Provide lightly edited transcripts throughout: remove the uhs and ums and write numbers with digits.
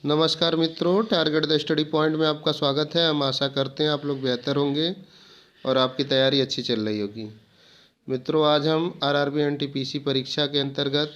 नमस्कार मित्रों, target the study point में आपका स्वागत है। हम आशा करते हैं आप लोग बेहतर होंगे और आपकी तैयारी अच्छी चल रही होगी। मित्रों, आज हम आरआरबी एनटीपीसी परीक्षा के अंतर्गत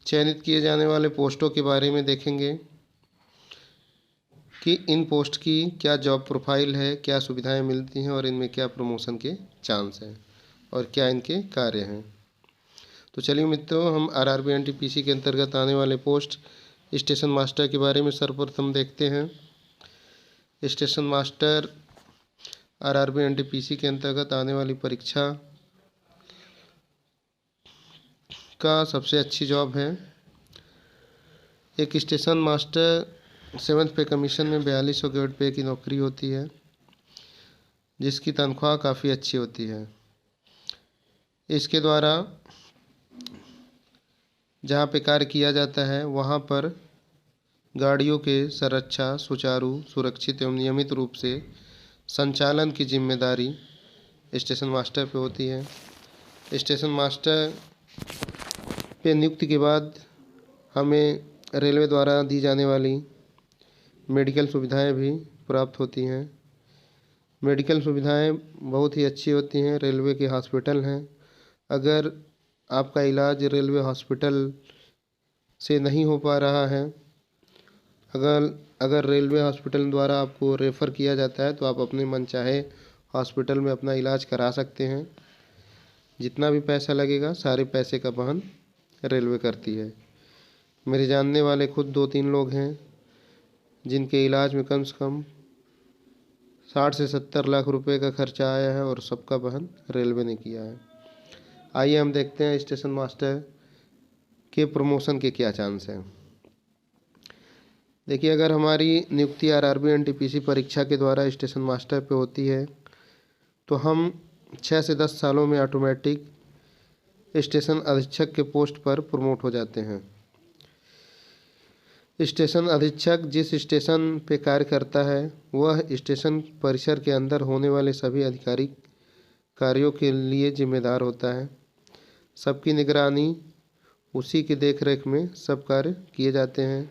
चयनित किए जाने वाले पोस्टों के बारे में देखेंगे कि इन पोस्ट की क्या जॉब प्रोफाइल है, क्या सुविधाएं मिलती हैं और इनमें क्या प्रमोशन के चांस हैं और क्या इनके कार्य हैं। तो चलिए मित्रों, हम आरआरबी एनटीपीसी के अंतर्गत आने वाले पोस्ट स्टेशन मास्टर के बारे में सर्वप्रथम देखते हैं। स्टेशन मास्टर आरआरबी एनटीपीसी के अंतर्गत आने वाली परीक्षा का सबसे अच्छी जॉब है। एक स्टेशन मास्टर 7th पे कमीशन में 4200 ग्रेड पे की नौकरी होती है, जिसकी तनख्वाह काफ़ी अच्छी होती है। इसके द्वारा जहाँ पे कार्य किया जाता है वहाँ पर गाड़ियों के सुरक्षा, सुचारू, सुरक्षित एवं नियमित रूप से संचालन की जिम्मेदारी स्टेशन मास्टर पे होती है। स्टेशन मास्टर पे नियुक्ति के बाद हमें रेलवे द्वारा दी जाने वाली मेडिकल सुविधाएं भी प्राप्त होती हैं। मेडिकल सुविधाएं बहुत ही अच्छी होती हैं। रेलवे के हॉस्पिटल हैं। अगर आपका इलाज रेलवे हॉस्पिटल से नहीं हो पा रहा है, अगर रेलवे हॉस्पिटल द्वारा आपको रेफ़र किया जाता है तो आप अपने मनचाहे हॉस्पिटल में अपना इलाज करा सकते हैं। जितना भी पैसा लगेगा सारे पैसे का वहन रेलवे करती है। मेरे जानने वाले खुद 2-3 लोग हैं जिनके इलाज में कम से कम 60 से 70 लाख रुपए का खर्चा आया है और सबका वहन रेलवे ने किया है। आइए हम देखते हैं स्टेशन मास्टर के प्रमोशन के क्या चांस हैं। देखिए, अगर हमारी नियुक्ति आरआरबी एनटीपीसी परीक्षा के द्वारा स्टेशन मास्टर पे होती है तो हम 6 से 10 सालों में ऑटोमेटिक स्टेशन अधीक्षक के पोस्ट पर प्रमोट हो जाते हैं। स्टेशन अधीक्षक जिस स्टेशन पे कार्य करता है वह स्टेशन परिसर के अंदर होने वाले सभी आधिकारिक कार्यों के लिए जिम्मेदार होता है। सबकी निगरानी, उसी की देखरेख में सब कार्य किए जाते हैं।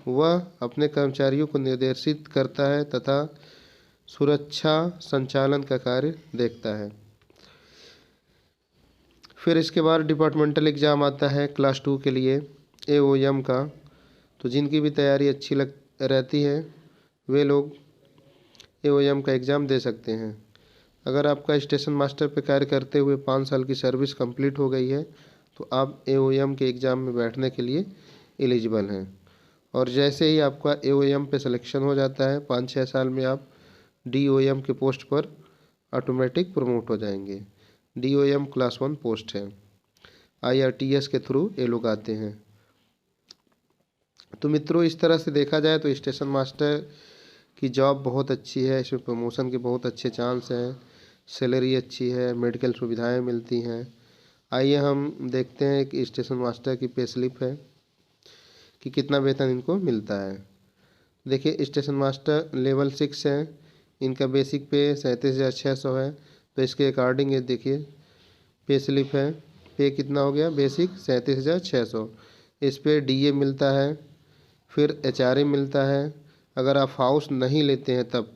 वह अपने कर्मचारियों को निर्देशित करता है तथा सुरक्षा संचालन का कार्य देखता है। फिर इसके बाद डिपार्टमेंटल एग्ज़ाम आता है क्लास 2 के लिए एओएम का। तो जिनकी भी तैयारी अच्छी रहती है वे लोग एओएम का एग्ज़ाम दे सकते हैं। अगर आपका स्टेशन मास्टर पे कार्य करते हुए 5 साल की सर्विस कंप्लीट हो गई है तो आप एओएम के एग्ज़ाम में बैठने के लिए एलिजिबल हैं। और जैसे ही आपका एओएम पे सिलेक्शन हो जाता है 5-6 साल में आप डीओएम के पोस्ट पर ऑटोमेटिक प्रमोट हो जाएंगे। डीओएम क्लास 1 पोस्ट है। आईआरटीएस के थ्रू ये लोग आते हैं। तो मित्रों, इस तरह से देखा जाए तो स्टेशन मास्टर की जॉब बहुत अच्छी है। इसमें प्रमोशन के बहुत अच्छे चांस हैं। सैलरी अच्छी है, मेडिकल सुविधाएं मिलती हैं। आइए हम देखते हैं कि स्टेशन मास्टर की पे स्लिप है कि कितना वेतन इनको मिलता है। देखिए, स्टेशन मास्टर लेवल 6 है। इनका बेसिक पे 37,600 है। तो इसके अकॉर्डिंग ये देखिए पे स्लिप है। पे कितना हो गया? बेसिक 37,600। इस पे डीए मिलता है, फिर एचआरए मिलता है। अगर आप हाउस नहीं लेते हैं तब,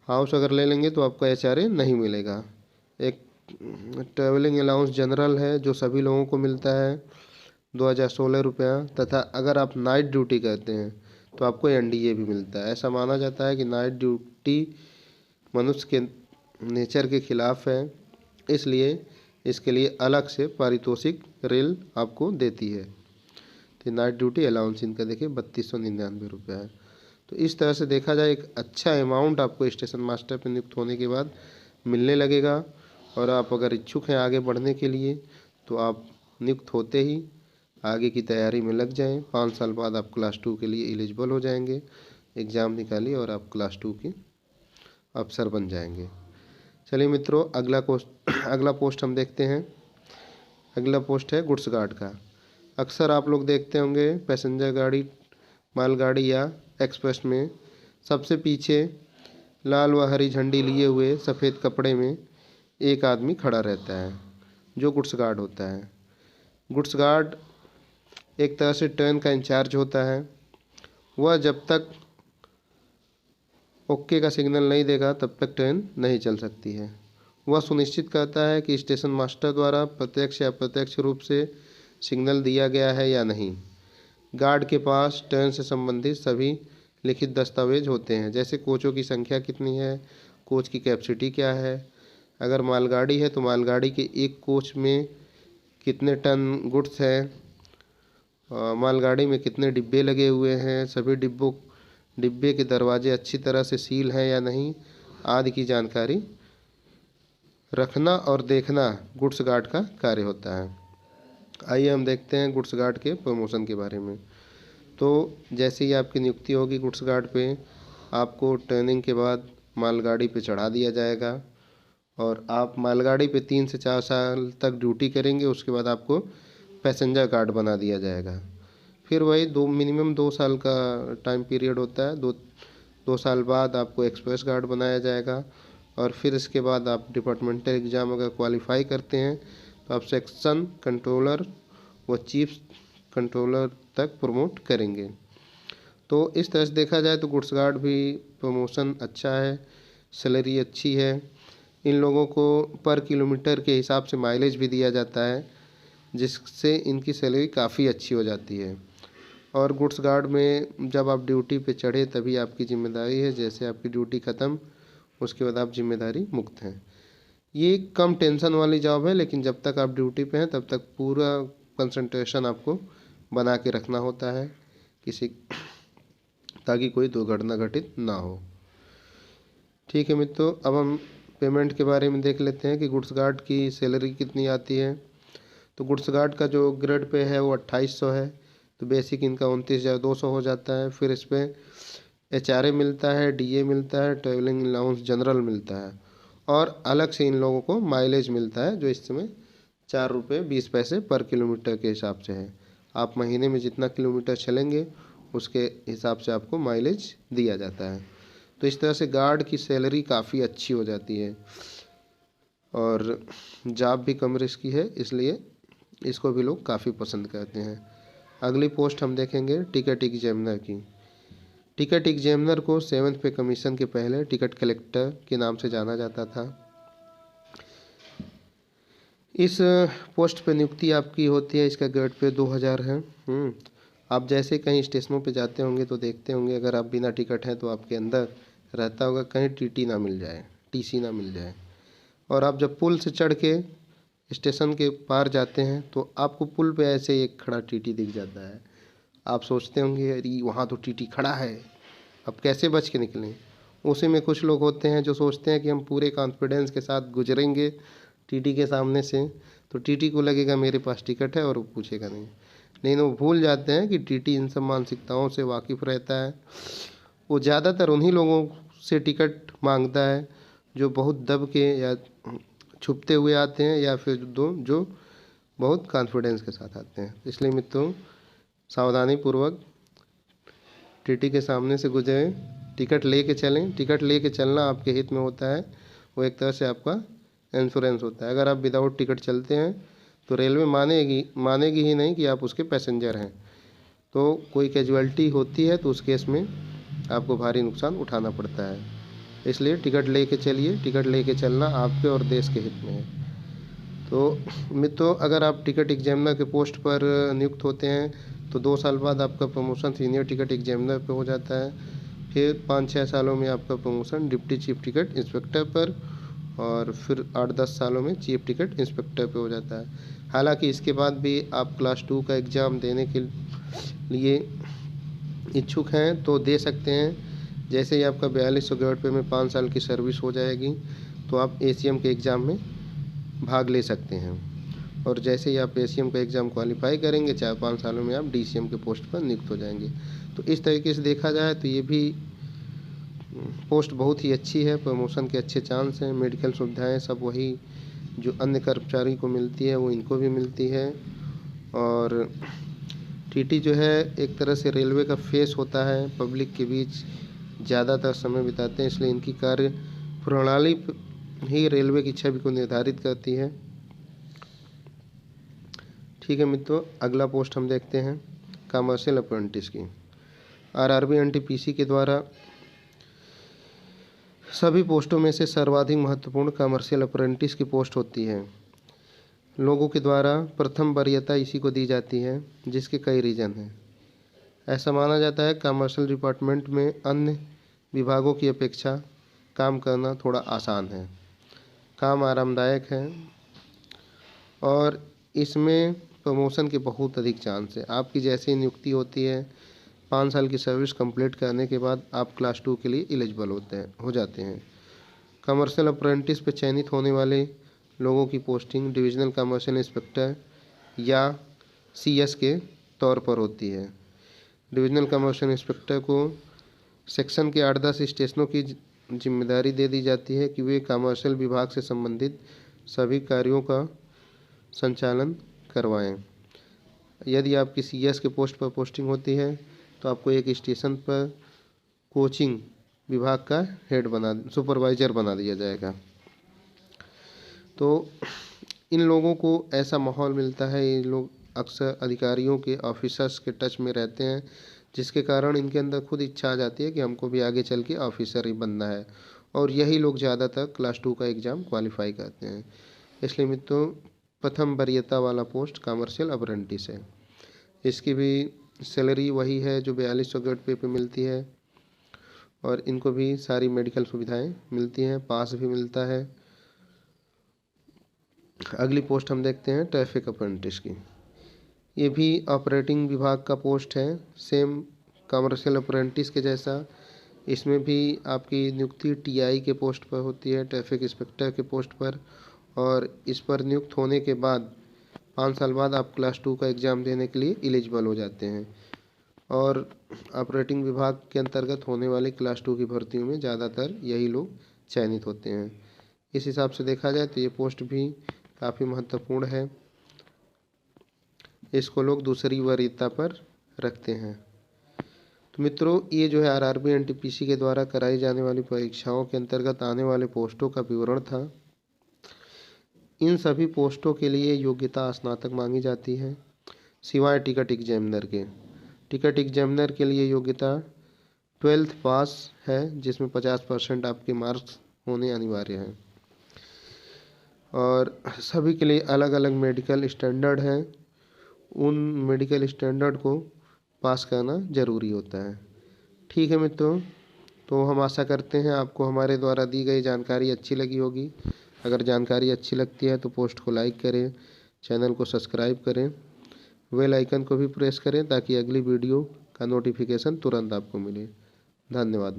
हाउस अगर ले लेंगे तो आपका एचआरए नहीं मिलेगा। एक ट्रैवलिंग अलाउंस जनरल है जो सभी लोगों को मिलता है 2016 रुपया। तथा अगर आप नाइट ड्यूटी करते हैं तो आपको एनडीए भी मिलता है। ऐसा माना जाता है कि नाइट ड्यूटी मनुष्य के नेचर के खिलाफ है, इसलिए इसके लिए अलग से पारितोषिक रेल आपको देती है। तो नाइट ड्यूटी अलाउंस इनका देखिए 3299 रुपया है। तो इस तरह से देखा जाए एक अच्छा अमाउंट आपको स्टेशन मास्टर पर नियुक्त होने के बाद मिलने लगेगा। और आप अगर इच्छुक हैं आगे बढ़ने के लिए तो आप नियुक्त होते ही आगे की तैयारी में लग जाएं। 5 साल बाद आप क्लास 2 के लिए एलिजिबल हो जाएंगे। एग्ज़ाम निकालिए और आप क्लास 2 के अफसर बन जाएंगे। चलिए मित्रों, अगला पोस्ट हम देखते हैं। अगला पोस्ट है गुड्स गार्ड का। अक्सर आप लोग देखते होंगे पैसेंजर गाड़ी, मालगाड़ी या एक्सप्रेस में सबसे पीछे लाल व हरी झंडी लिए हुए सफ़ेद कपड़े में एक आदमी खड़ा रहता है जो गुड्स गार्ड होता है। गुड्स गार्ड एक तरह से ट्रेन का इंचार्ज होता है। वह जब तक ओके का सिग्नल नहीं देगा तब तक ट्रेन नहीं चल सकती है। वह सुनिश्चित करता है कि स्टेशन मास्टर द्वारा प्रत्यक्ष या अप्रत्यक्ष रूप से सिग्नल दिया गया है या नहीं। गार्ड के पास ट्रेन से संबंधित सभी लिखित दस्तावेज होते हैं, जैसे कोचों की संख्या कितनी है, कोच की कैपेसिटी क्या है, अगर मालगाड़ी है तो मालगाड़ी के एक कोच में कितने टन गुड्स है, मालगाड़ी में कितने डिब्बे लगे हुए हैं, सभी डिब्बे के दरवाजे अच्छी तरह से सील हैं या नहीं, आदि की जानकारी रखना और देखना गुड्स गार्ड का कार्य होता है। आइए हम देखते हैं गुड्स गार्ड के प्रमोशन के बारे में। तो जैसे ही आपकी नियुक्ति होगी गुड्स गार्ड पे, आपको ट्रेनिंग के बाद मालगाड़ी पे चढ़ा दिया जाएगा और आप मालगाड़ी पे 3 से 4 साल तक ड्यूटी करेंगे। उसके बाद आपको पैसेंजर गार्ड बना दिया जाएगा। फिर वही मिनिमम 2 साल का टाइम पीरियड होता है। दो साल बाद आपको एक्सप्रेस गार्ड बनाया जाएगा और फिर इसके बाद आप डिपार्टमेंटल एग्ज़ाम अगर क्वालिफाई करते हैं तो आप सेक्शन कंट्रोलर व चीफ कंट्रोलर तक प्रमोट करेंगे। तो इस तरह से देखा जाए तो गुड्स गार्ड भी प्रमोशन अच्छा है, सैलरी अच्छी है। इन लोगों को पर किलोमीटर के हिसाब से माइलेज भी दिया जाता है, जिससे इनकी सैलरी काफ़ी अच्छी हो जाती है। और गुड्स गार्ड में जब आप ड्यूटी पे चढ़े तभी आपकी जिम्मेदारी है, जैसे आपकी ड्यूटी ख़त्म उसके बाद आप जिम्मेदारी मुक्त हैं। ये कम टेंशन वाली जॉब है, लेकिन जब तक आप ड्यूटी पे हैं तब तक पूरा कंसंट्रेशन आपको बना के रखना होता है ताकि कोई दुर्घटना घटित ना हो। ठीक है मित्रों, अब हम पेमेंट के बारे में देख लेते हैं कि गुड्स गार्ड की सैलरी कितनी आती है। तो गुड्स गार्ड का जो ग्रेड पे है वो 2800 है। तो बेसिक इनका 29,200 हो जाता है। फिर इस पर HRA मिलता है, DA मिलता है, ट्रैवलिंग अलाउंस जनरल मिलता है और अलग से इन लोगों को माइलेज मिलता है, जो इस समय 4 रुपये 20 पैसे पर किलोमीटर के हिसाब से है। आप महीने में जितना किलोमीटर चलेंगे उसके हिसाब से आपको माइलेज दिया जाता है। तो इस तरह से गार्ड की सैलरी काफ़ी अच्छी हो जाती है और जॉब भी कम रिस्की है, इसलिए इसको भी लोग काफ़ी पसंद करते हैं। अगली पोस्ट हम देखेंगे टिकट एग्जामिनर की। टिकट एग्जामिनर को 7th पे कमीशन के पहले टिकट कलेक्टर के नाम से जाना जाता था। इस पोस्ट पे नियुक्ति आपकी होती है, इसका ग्रेड पे 2000 है। आप जैसे कहीं स्टेशनों पे जाते होंगे तो देखते होंगे, अगर आप बिना टिकट हैं तो आपके अंदर रहता होगा कहीं TT ना मिल जाए, TC ना मिल जाए। और आप जब पुल से चढ़ के स्टेशन के पार जाते हैं तो आपको पुल पे ऐसे एक खड़ा TT दिख जाता है। आप सोचते होंगे अरे वहाँ तो TT खड़ा है, अब कैसे बच के निकलें। उसी में कुछ लोग होते हैं जो सोचते हैं कि हम पूरे कॉन्फिडेंस के साथ गुजरेंगे TT के सामने से, तो TT को लगेगा मेरे पास टिकट है और वो पूछेगा नहीं। लेकिन वो भूल जाते हैं कि TT इन सब मानसिकताओं से वाकिफ़ रहता है। वो ज़्यादातर उन्हीं लोगों से टिकट मांगता है जो बहुत दब के या छुपते हुए आते हैं, या फिर जो बहुत कॉन्फिडेंस के साथ आते हैं। इसलिए मित्रों, सावधानी पूर्वक TT के सामने से गुजरें, टिकट लेके चलें। टिकट लेके चलना आपके हित में होता है, वो एक तरह से आपका इंश्योरेंस होता है। अगर आप विदाउट टिकट चलते हैं तो रेलवे मानेगी ही नहीं कि आप उसके पैसेंजर हैं। तो कोई कैजुअलिटी होती है तो उस केस में आपको भारी नुकसान उठाना पड़ता है। इसलिए टिकट लेके चलिए, टिकट लेके चलना आपके और देश के हित में है। तो मित्रों, अगर आप टिकट एग्जामिनर के पोस्ट पर नियुक्त होते हैं तो 2 साल बाद आपका प्रमोशन सीनियर टिकट एग्जामिनर पे हो जाता है। फिर 5-6 सालों में आपका promotion deputy chief ticket inspector पर, और फिर 8-10 सालों में चीफ टिकट इंस्पेक्टर पे हो जाता है। हालांकि इसके बाद भी आप क्लास 2 का एग्ज़ाम देने के लिए इच्छुक हैं तो दे सकते हैं। जैसे ही आपका 4200 ग्रेड पे में 5 साल की सर्विस हो जाएगी तो आप ACM के एग्ज़ाम में भाग ले सकते हैं, और जैसे ही आप ACM का एग्ज़ाम क्वालिफाई करेंगे 4-5 सालों में आप DCM के पोस्ट पर नियुक्त हो जाएंगे। तो इस तरीके से देखा जाए तो ये भी पोस्ट बहुत ही अच्छी है, प्रमोशन के अच्छे चांस हैं। मेडिकल सुविधाएं सब वही जो अन्य कर्मचारी को मिलती है वो इनको भी मिलती है। और TT जो है एक तरह से रेलवे का फेस होता है, पब्लिक के बीच ज़्यादातर समय बिताते हैं, इसलिए इनकी कार्य प्रणाली ही रेलवे की छवि को निर्धारित करती है। ठीक है मित्रों, अगला पोस्ट हम देखते हैं। कमर्शियल अप्रेंटिस की। आरआरबी एनटीपीसी के द्वारा सभी पोस्टों में से सर्वाधिक महत्वपूर्ण कमर्शियल अप्रेंटिस की पोस्ट होती है। लोगों के द्वारा प्रथम वरीयता इसी को दी जाती है, जिसके कई रीज़न हैं। ऐसा माना जाता है कमर्शियल डिपार्टमेंट में अन्य विभागों की अपेक्षा काम करना थोड़ा आसान है, काम आरामदायक है और इसमें प्रमोशन के बहुत अधिक चांस है। आपकी जैसी नियुक्ति होती है, 5 साल की सर्विस कंप्लीट करने के बाद आप क्लास 2 के लिए एलिजिबल हो जाते हैं। कमर्शियल अप्रेंटिस पे चयनित होने वाले लोगों की पोस्टिंग डिविजनल कमर्शियल इंस्पेक्टर या सीएस के तौर पर होती है। डिविजनल कमर्शियल इंस्पेक्टर को सेक्शन के 8-10 स्टेशनों की जिम्मेदारी दे दी जाती है कि वे कमर्शियल विभाग से संबंधित सभी कार्यों का संचालन करवाएं। यदि आपकी सीएस के पोस्ट पर पोस्टिंग होती है तो आपको एक स्टेशन पर कोचिंग विभाग का सुपरवाइजर बना दिया जाएगा। तो इन लोगों को ऐसा माहौल मिलता है, ये लोग अक्सर अधिकारियों के ऑफिसर्स के टच में रहते हैं, जिसके कारण इनके अंदर खुद इच्छा आ जाती है कि हमको भी आगे चल के ऑफिसर ही बनना है और यही लोग ज़्यादातर क्लास 2 का एग्ज़ाम क्वालिफाई करते हैं। इसलिए मित्रों, प्रथम वरीयता वाला पोस्ट कमर्शियल अप्रेंटिस है। इसकी भी सैलरी वही है जो 4200 ग्रेड पे मिलती है और इनको भी सारी मेडिकल सुविधाएं मिलती हैं, पास भी मिलता है। अगली पोस्ट हम देखते हैं ट्रैफिक अप्रेंटिस की। ये भी ऑपरेटिंग विभाग का पोस्ट है, सेम कमर्शियल अप्रेंटिस के जैसा। इसमें भी आपकी नियुक्ति टीआई के पोस्ट पर होती है, ट्रैफिक इंस्पेक्टर के पोस्ट पर, और इस पर नियुक्त होने के बाद 5 साल बाद आप क्लास 2 का एग्ज़ाम देने के लिए एलिजिबल हो जाते हैं और ऑपरेटिंग विभाग के अंतर्गत होने वाले क्लास 2 की भर्तियों में ज़्यादातर यही लोग चयनित होते हैं। इस हिसाब से देखा जाए तो ये पोस्ट भी काफ़ी महत्वपूर्ण है, इसको लोग दूसरी वरीयता पर रखते हैं। तो मित्रों, ये जो है आरआरबी एनटीपीसी के द्वारा कराई जाने वाली परीक्षाओं के अंतर्गत आने वाले पोस्टों का विवरण था। इन सभी पोस्टों के लिए योग्यता स्नातक मांगी जाती है, सिवाय टिकट एग्जामिनर के। टिकट एग्जामिनर के लिए योग्यता 12th पास है, जिसमें 50% आपके मार्क्स होने अनिवार्य हैं और सभी के लिए अलग अलग मेडिकल स्टैंडर्ड हैं, उन मेडिकल स्टैंडर्ड को पास करना ज़रूरी होता है। ठीक है मित्रों, तो हम आशा करते हैं आपको हमारे द्वारा दी गई जानकारी अच्छी लगी होगी। अगर जानकारी अच्छी लगती है तो पोस्ट को लाइक करें, चैनल को सब्सक्राइब करें, बेल आइकन को भी प्रेस करें ताकि अगली वीडियो का नोटिफिकेशन तुरंत आपको मिले। धन्यवाद।